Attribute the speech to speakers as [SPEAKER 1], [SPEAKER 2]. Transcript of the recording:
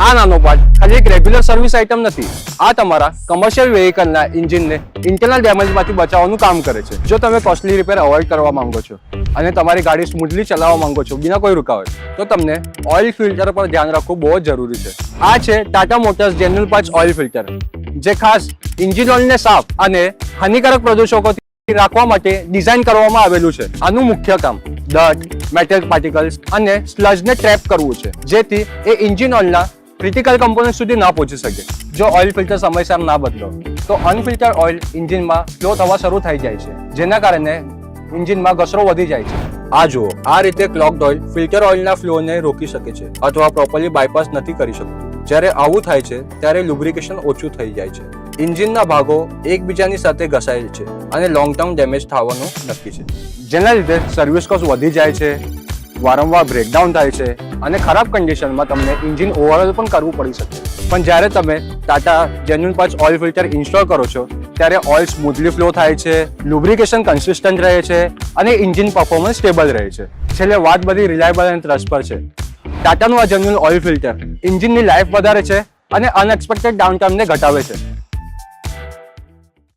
[SPEAKER 1] આ નાનો પાર્ટ ખાલી એક રેગ્યુલર સર્વિસ આઇટમ નથી, આ તમારા કમર્શિયલ વેહિકલના એન્જિનને ઇન્ટરનલ ડેમેજમાંથી બચાવવાનું કામ કરે છે. જો તમે કોસ્ટલી રિપેર અવોઇડ કરવા માંગો છો અને તમારી ગાડી સ્મૂથલી ચલાવવા માંગો છો બિના કોઈ રૂકાવટ, તો તમને ઓઇલ ફિલ્ટર પર ધ્યાન રાખવું બહુ જ જરૂરી છે. આ છે Tata motors genuine parts oil filter, જે ખાસ એન્જિન ઓઇલને સાફ અને હાનિકારક પ્રદૂષકોથી રાખવા માટે ડિઝાઇન કરવામાં આવેલું છે. આનું મુખ્ય કામ ડર્ટ, મેટલ પાર્ટિકલ્સ અને સ્લજને ટ્રેપ કરવું છે, જેથી એ એન્જિન ઓઇલના ક્રિટિકલ કમ્પોનન્ટ સુધી ના પહોંચી શકે. જો ઓઇલ ફિલ્ટર સમયસર ના બદલો તો અનફિલ્ટર ઓઇલ એન્જિનમાં ફ્લો થવા શરૂ થઈ જાય છે, જેના કારણે એન્જિનમાં ઘસરો વધી જાય છે. આ જુઓ, આ રીતે ક્લોગ્ડ ઓઇલ ફિલ્ટર ઓઇલના ફ્લોને રોકી શકે છે અથવા પ્રોપરલી બાયપાસ નથી કરી શકતું. જ્યારે આવું થાય છે ત્યારે લુબ્રિકેશન ઓછું થઈ જાય છે, એન્જિનના ભાગો એકબીજાની સાથે ઘસાયેલ છે અને લોંગ ટર્મ ડેમેજ થવાનું નક્કી છે, જેના લીધે સર્વિસ કોસ્ટ વધી જાય છે, વારંવાર બ્રેકડાઉન થાય છે અને ખરાબ કન્ડિશનમાં તમને એન્જિન ઓવરહોલ પણ કરવું પડી શકે. પણ જ્યારે તમે Tata genuine parts oil filter install કરો છો ત્યારે ઓઇલ સ્મૂથલી ફ્લો થાય છે, લુબ્રિકેશન કન્સિસ્ટન્ટ રહે છે અને એન્જિન પરફોર્મન્સ સ્ટેબલ રહે છે. છેલ્લે વાત બધી રિલાયબલ અને ટ્રસ્ટ પર છે. ટાટાનું આ જેન્યુઅલ ઓઇલ ફિલ્ટર એન્જિનની લાઈફ વધારે છે અને અનએક્સપેક્ટેડ ડાઉનટાઇમને ઘટાડે છે.